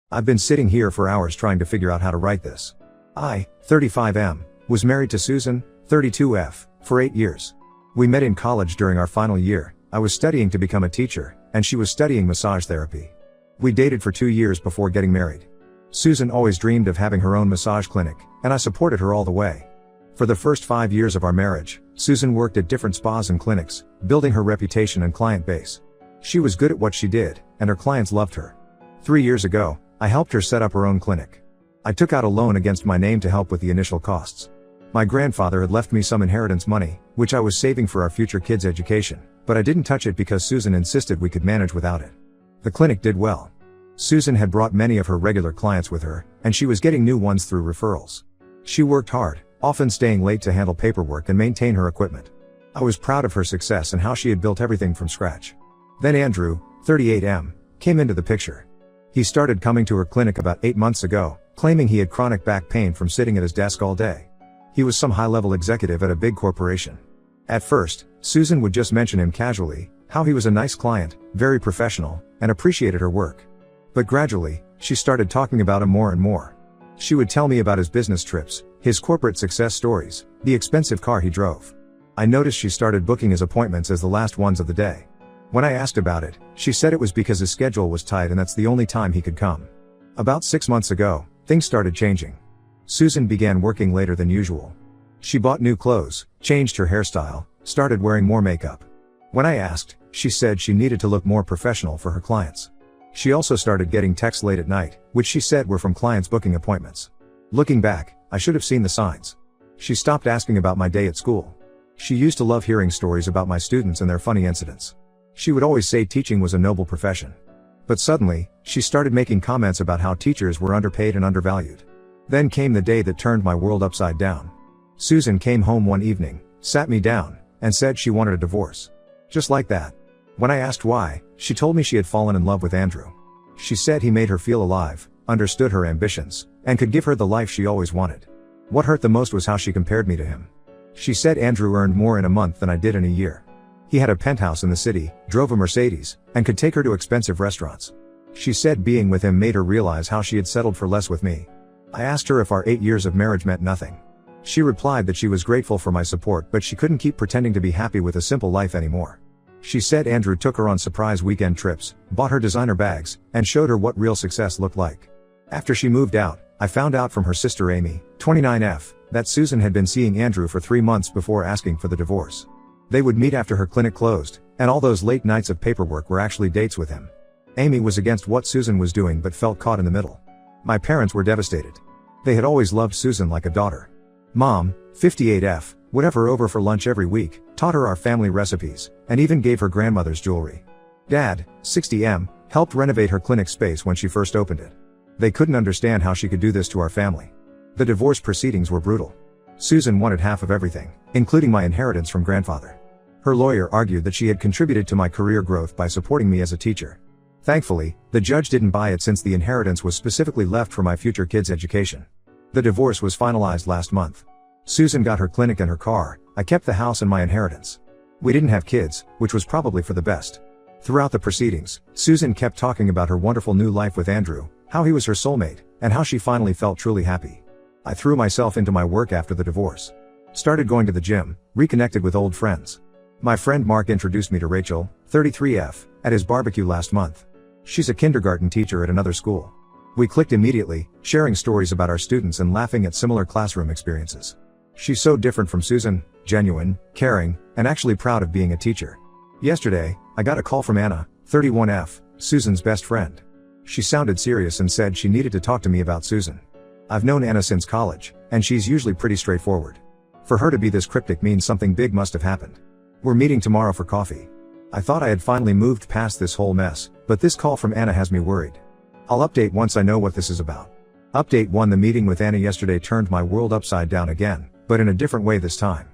I've been sitting here for hours trying to figure out how to write this. I, 35M, was married to Susan, 32F, for 8 years. We met in college during our final year. I was studying to become a teacher, and she was studying massage therapy. We dated for 2 years before getting married. Susan always dreamed of having her own massage clinic, and I supported her all the way. For the first 5 years of our marriage, Susan worked at different spas and clinics, building her reputation and client base. She was good at what she did, and her clients loved her. 3 years ago, I helped her set up her own clinic. I took out a loan against my name to help with the initial costs. My grandfather had left me some inheritance money, which I was saving for our future kids' education, but I didn't touch it because Susan insisted we could manage without it. The clinic did well. Susan had brought many of her regular clients with her, and she was getting new ones through referrals. She worked hard, often staying late to handle paperwork and maintain her equipment. I was proud of her success and how she had built everything from scratch. Then Andrew, 38M, came into the picture. He started coming to her clinic about 8 months ago, claiming he had chronic back pain from sitting at his desk all day. He was some high-level executive at a big corporation. At first, Susan would just mention him casually, how he was a nice client, very professional, and appreciated her work. But gradually, she started talking about him more and more. She would tell me about his business trips, his corporate success stories, the expensive car he drove. I noticed she started booking his appointments as the last ones of the day. When I asked about it, she said it was because his schedule was tight and that's the only time he could come. About 6 months ago, things started changing. Susan began working later than usual. She bought new clothes, changed her hairstyle, started wearing more makeup. When I asked, she said she needed to look more professional for her clients. She also started getting texts late at night, which she said were from clients booking appointments. Looking back, I should have seen the signs. She stopped asking about my day at school. She used to love hearing stories about my students and their funny incidents. She would always say teaching was a noble profession. But suddenly, she started making comments about how teachers were underpaid and undervalued. Then came the day that turned my world upside down. Susan came home one evening, sat me down, and said she wanted a divorce. Just like that. When I asked why, she told me she had fallen in love with Andrew. She said he made her feel alive, understood her ambitions, and could give her the life she always wanted. What hurt the most was how she compared me to him. She said Andrew earned more in a month than I did in a year. He had a penthouse in the city, drove a Mercedes, and could take her to expensive restaurants. She said being with him made her realize how she had settled for less with me. I asked her if our 8 years of marriage meant nothing. She replied that she was grateful for my support but she couldn't keep pretending to be happy with a simple life anymore. She said Andrew took her on surprise weekend trips, bought her designer bags, and showed her what real success looked like. After she moved out, I found out from her sister Amy, 29F, that Susan had been seeing Andrew for 3 months before asking for the divorce. They would meet after her clinic closed, and all those late nights of paperwork were actually dates with him. Amy was against what Susan was doing but felt caught in the middle. My parents were devastated. They had always loved Susan like a daughter. Mom, 58F, would have her over for lunch every week, taught her our family recipes, and even gave her grandmother's jewelry. Dad, 60M, helped renovate her clinic space when she first opened it. They couldn't understand how she could do this to our family. The divorce proceedings were brutal. Susan wanted half of everything, including my inheritance from grandfather. Her lawyer argued that she had contributed to my career growth by supporting me as a teacher. Thankfully, the judge didn't buy it since the inheritance was specifically left for my future kids' education. The divorce was finalized last month. Susan got her clinic and her car, I kept the house and my inheritance. We didn't have kids, which was probably for the best. Throughout the proceedings, Susan kept talking about her wonderful new life with Andrew, how he was her soulmate, and how she finally felt truly happy. I threw myself into my work after the divorce. Started going to the gym, reconnected with old friends. My friend Mark introduced me to Rachel, 33F, at his barbecue last month. She's a kindergarten teacher at another school. We clicked immediately, sharing stories about our students and laughing at similar classroom experiences. She's so different from Susan, genuine, caring, and actually proud of being a teacher. Yesterday, I got a call from Anna, 31F, Susan's best friend. She sounded serious and said she needed to talk to me about Susan. I've known Anna since college, and she's usually pretty straightforward. For her to be this cryptic means something big must have happened. We're meeting tomorrow for coffee. I thought I had finally moved past this whole mess, but this call from Anna has me worried. I'll update once I know what this is about. Update 1: The meeting with Anna yesterday turned my world upside down again, but in a different way this time.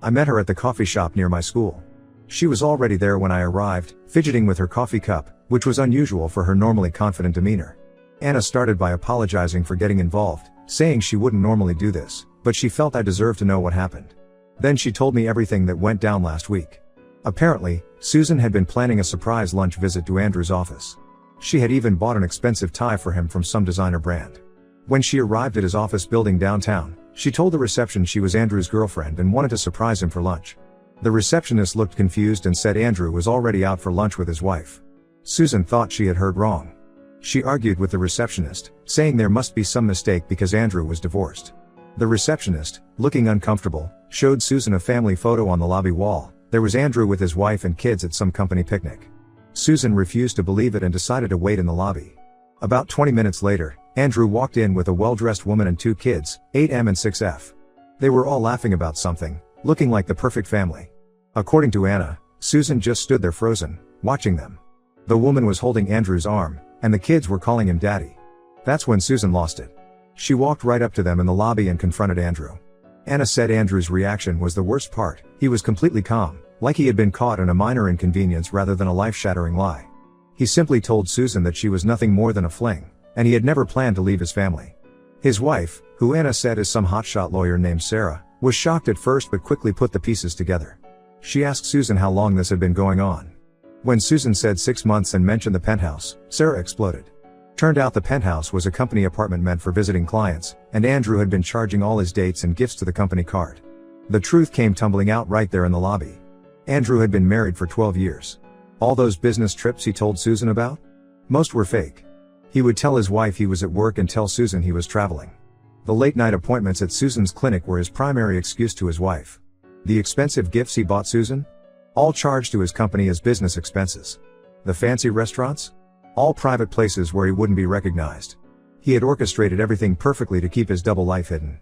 I met her at the coffee shop near my school. She was already there when I arrived, fidgeting with her coffee cup, which was unusual for her normally confident demeanor. Anna started by apologizing for getting involved, saying she wouldn't normally do this, but she felt I deserved to know what happened. Then she told me everything that went down last week. Apparently, Susan had been planning a surprise lunch visit to Andrew's office. She had even bought an expensive tie for him from some designer brand. When she arrived at his office building downtown, she told the reception she was Andrew's girlfriend and wanted to surprise him for lunch. The receptionist looked confused and said Andrew was already out for lunch with his wife. Susan thought she had heard wrong. She argued with the receptionist, saying there must be some mistake because Andrew was divorced. The receptionist, looking uncomfortable, showed Susan a family photo on the lobby wall. There was Andrew with his wife and kids at some company picnic. Susan refused to believe it and decided to wait in the lobby. About 20 minutes later, Andrew walked in with a well-dressed woman and 2 kids, 8M and 6F. They were all laughing about something, looking like the perfect family. According to Anna, Susan just stood there frozen, watching them. The woman was holding Andrew's arm, and the kids were calling him daddy. That's when Susan lost it. She walked right up to them in the lobby and confronted Andrew. Anna said Andrew's reaction was the worst part. He was completely calm, like he had been caught in a minor inconvenience rather than a life-shattering lie. He simply told Susan that she was nothing more than a fling, and he had never planned to leave his family. His wife, who Anna said is some hotshot lawyer named Sarah, was shocked at first but quickly put the pieces together. She asked Susan how long this had been going on. When Susan said 6 months and mentioned the penthouse, Sarah exploded. Turned out the penthouse was a company apartment meant for visiting clients, and Andrew had been charging all his dates and gifts to the company card. The truth came tumbling out right there in the lobby. Andrew had been married for 12 years. All those business trips he told Susan about? Most were fake. He would tell his wife he was at work and tell Susan he was traveling. The late-night appointments at Susan's clinic were his primary excuse to his wife. The expensive gifts he bought Susan? All charged to his company as business expenses. The fancy restaurants? All private places where he wouldn't be recognized. He had orchestrated everything perfectly to keep his double life hidden.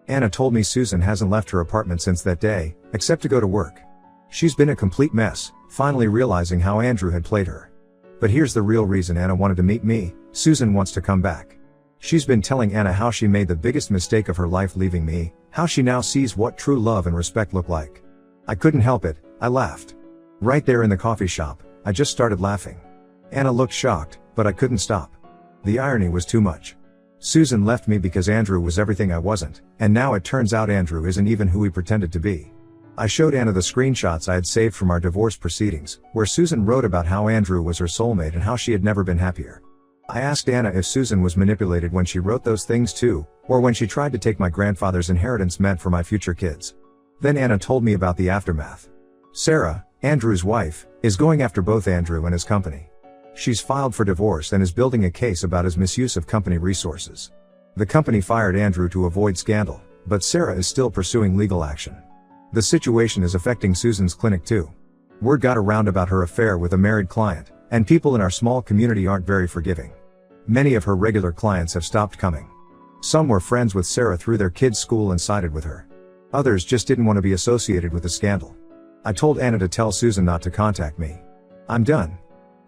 Anna told me Susan hasn't left her apartment since that day, except to go to work. She's been a complete mess, finally realizing how Andrew had played her. But here's the real reason Anna wanted to meet me: Susan wants to come back. She's been telling Anna how she made the biggest mistake of her life leaving me, how she now sees what true love and respect look like. I couldn't help it, I laughed. Right there in the coffee shop, I just started laughing. Anna looked shocked, but I couldn't stop. The irony was too much. Susan left me because Andrew was everything I wasn't, and now it turns out Andrew isn't even who he pretended to be. I showed Anna the screenshots I had saved from our divorce proceedings, where Susan wrote about how Andrew was her soulmate and how she had never been happier. I asked Anna if Susan was manipulated when she wrote those things too, or when she tried to take my grandfather's inheritance meant for my future kids. Then Anna told me about the aftermath. Sarah, Andrew's wife, is going after both Andrew and his company. She's filed for divorce and is building a case about his misuse of company resources. The company fired Andrew to avoid scandal, but Sarah is still pursuing legal action. The situation is affecting Susan's clinic too. Word got around about her affair with a married client, and people in our small community aren't very forgiving. Many of her regular clients have stopped coming. Some were friends with Sarah through their kids' school and sided with her. Others just didn't want to be associated with the scandal. I told Anna to tell Susan not to contact me. I'm done.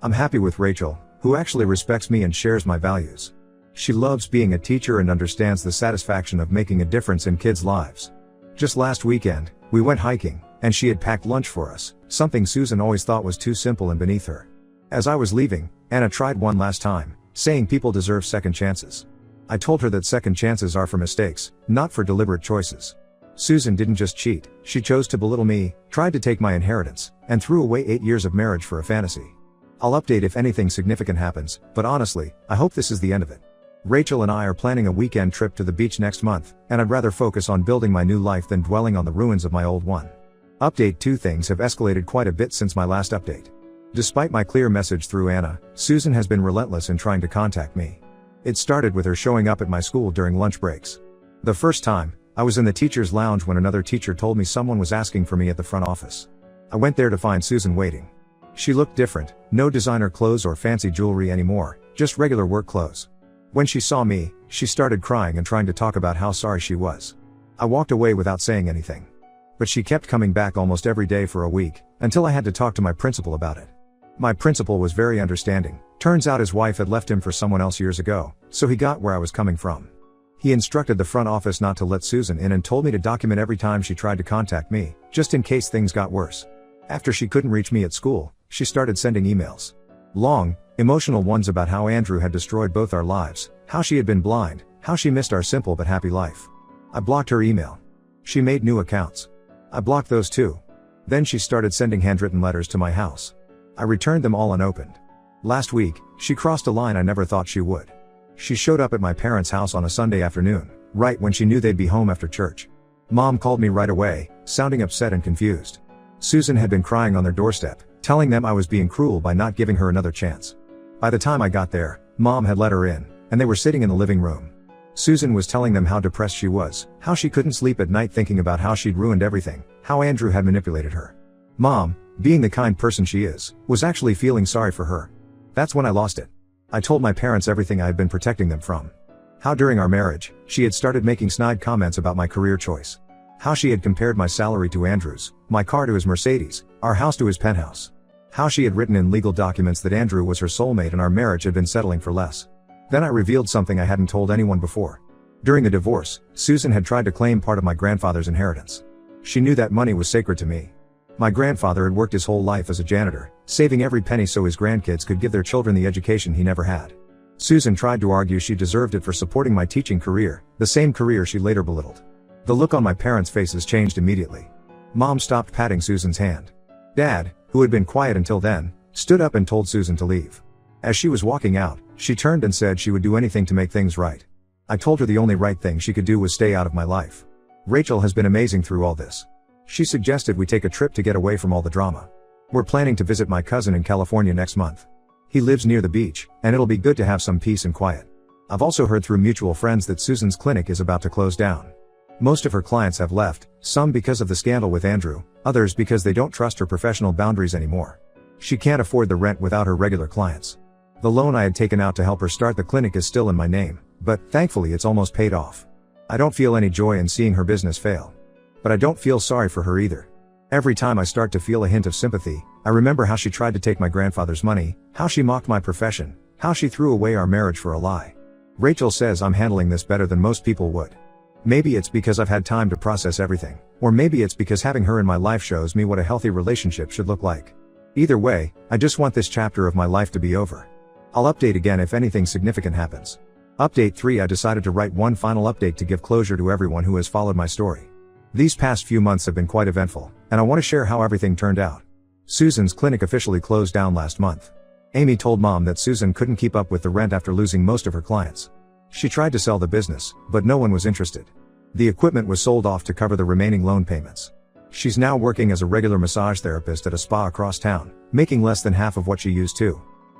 I'm happy with Rachel, who actually respects me and shares my values. She loves being a teacher and understands the satisfaction of making a difference in kids' lives. Just last weekend, we went hiking, and she had packed lunch for us, something Susan always thought was too simple and beneath her. As I was leaving, Anna tried one last time, saying people deserve second chances. I told her that second chances are for mistakes, not for deliberate choices. Susan didn't just cheat, she chose to belittle me, tried to take my inheritance, and threw away 8 years of marriage for a fantasy. I'll update if anything significant happens, but honestly, I hope this is the end of it. Rachel and I are planning a weekend trip to the beach next month, and I'd rather focus on building my new life than dwelling on the ruins of my old one. Update 2: Things have escalated quite a bit since my last update. Despite my clear message through Anna, Susan has been relentless in trying to contact me. It started with her showing up at my school during lunch breaks. The first time, I was in the teacher's lounge when another teacher told me someone was asking for me at the front office. I went there to find Susan waiting. She looked different, no designer clothes or fancy jewelry anymore, just regular work clothes. When she saw me, she started crying and trying to talk about how sorry she was. I walked away without saying anything. But she kept coming back almost every day for a week, until I had to talk to my principal about it. My principal was very understanding. Turns out his wife had left him for someone else years ago, so he got where I was coming from. He instructed the front office not to let Susan in and told me to document every time she tried to contact me, just in case things got worse. After she couldn't reach me at school, she started sending emails. Long, emotional ones about how Andrew had destroyed both our lives, how she had been blind, how she missed our simple but happy life. I blocked her email. She made new accounts. I blocked those too. Then she started sending handwritten letters to my house. I returned them all unopened. Last week, she crossed a line I never thought she would. She showed up at my parents' house on a Sunday afternoon, right when she knew they'd be home after church. Mom called me right away, sounding upset and confused. Susan had been crying on their doorstep, telling them I was being cruel by not giving her another chance. By the time I got there, Mom had let her in, and they were sitting in the living room. Susan was telling them how depressed she was, how she couldn't sleep at night thinking about how she'd ruined everything, how Andrew had manipulated her. Mom, being the kind person she is, was actually feeling sorry for her. That's when I lost it. I told my parents everything I had been protecting them from. How during our marriage, she had started making snide comments about my career choice. How she had compared my salary to Andrew's, my car to his Mercedes, our house to his penthouse. How she had written in legal documents that Andrew was her soulmate and our marriage had been settling for less. Then I revealed something I hadn't told anyone before. During the divorce, Susan had tried to claim part of my grandfather's inheritance. She knew that money was sacred to me. My grandfather had worked his whole life as a janitor, saving every penny so his grandkids could give their children the education he never had. Susan tried to argue she deserved it for supporting my teaching career, the same career she later belittled. The look on my parents' faces changed immediately. Mom stopped patting Susan's hand. Dad, who had been quiet until then, stood up and told Susan to leave. As she was walking out, she turned and said she would do anything to make things right. I told her the only right thing she could do was stay out of my life. Rachel has been amazing through all this. She suggested we take a trip to get away from all the drama. We're planning to visit my cousin in California next month. He lives near the beach, and it'll be good to have some peace and quiet. I've also heard through mutual friends that Susan's clinic is about to close down. Most of her clients have left, some because of the scandal with Andrew, others because they don't trust her professional boundaries anymore. She can't afford the rent without her regular clients. The loan I had taken out to help her start the clinic is still in my name, but thankfully it's almost paid off. I don't feel any joy in seeing her business fail. But I don't feel sorry for her either. Every time I start to feel a hint of sympathy, I remember how she tried to take my grandfather's money, how she mocked my profession, how she threw away our marriage for a lie. Rachel says I'm handling this better than most people would. Maybe it's because I've had time to process everything, or maybe it's because having her in my life shows me what a healthy relationship should look like. Either way, I just want this chapter of my life to be over. I'll update again if anything significant happens. Update 3: I decided to write one final update to give closure to everyone who has followed my story. These past few months have been quite eventful, and I want to share how everything turned out. Susan's clinic officially closed down last month. Amy told Mom that Susan couldn't keep up with the rent after losing most of her clients. She tried to sell the business, but no one was interested. The equipment was sold off to cover the remaining loan payments. She's now working as a regular massage therapist at a spa across town, making less than half of what she used to.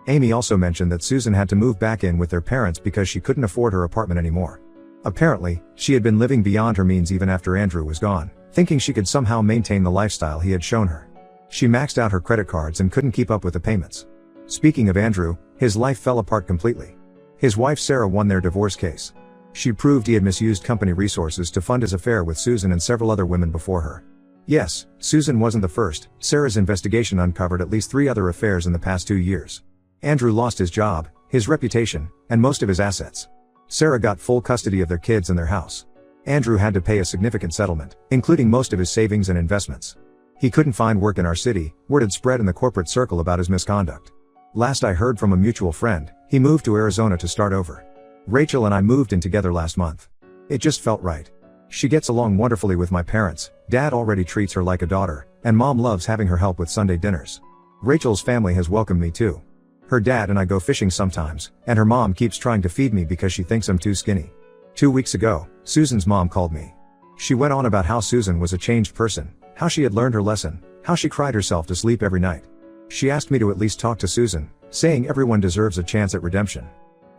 Amy also mentioned that Susan had to move back in with their parents because she couldn't afford her apartment anymore. Apparently, she had been living beyond her means even after Andrew was gone, thinking she could somehow maintain the lifestyle he had shown her. She maxed out her credit cards and couldn't keep up with the payments. Speaking of Andrew, his life fell apart completely. His wife Sarah won their divorce case. She proved he had misused company resources to fund his affair with Susan and several other women before her. Yes, Susan wasn't the first. Sarah's investigation uncovered at least 3 other affairs in the past 2 years. Andrew lost his job, his reputation, and most of his assets. Sarah got full custody of their kids and their house. Andrew had to pay a significant settlement, including most of his savings and investments. He couldn't find work in our city. Word had spread in the corporate circle about his misconduct. Last I heard from a mutual friend, he moved to Arizona to start over. Rachel and I moved in together last month. It just felt right. She gets along wonderfully with my parents, Dad already treats her like a daughter, and Mom loves having her help with Sunday dinners. Rachel's family has welcomed me too. Her dad and I go fishing sometimes, and her mom keeps trying to feed me because she thinks I'm too skinny. 2 weeks ago, Susan's mom called me. She went on about how Susan was a changed person, how she had learned her lesson, how she cried herself to sleep every night. She asked me to at least talk to Susan, saying everyone deserves a chance at redemption.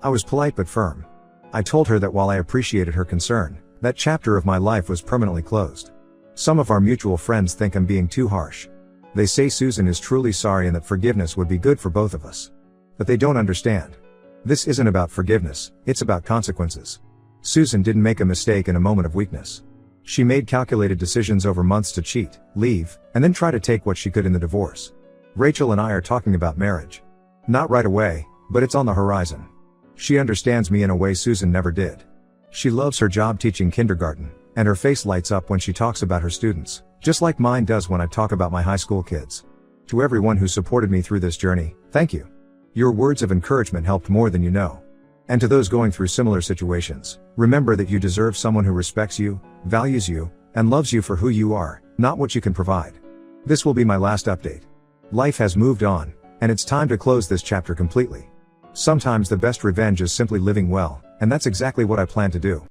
I was polite but firm. I told her that while I appreciated her concern, that chapter of my life was permanently closed. Some of our mutual friends think I'm being too harsh. They say Susan is truly sorry and that forgiveness would be good for both of us. But they don't understand. This isn't about forgiveness, it's about consequences. Susan didn't make a mistake in a moment of weakness. She made calculated decisions over months to cheat, leave, and then try to take what she could in the divorce. Rachel and I are talking about marriage. Not right away, but it's on the horizon. She understands me in a way Susan never did. She loves her job teaching kindergarten, and her face lights up when she talks about her students, just like mine does when I talk about my high school kids. To everyone who supported me through this journey, thank you. Your words of encouragement helped more than you know. And to those going through similar situations, remember that you deserve someone who respects you, values you, and loves you for who you are, not what you can provide. This will be my last update. Life has moved on, And it's time to close this chapter completely. Sometimes the best revenge is simply living well, and that's exactly what I plan to do.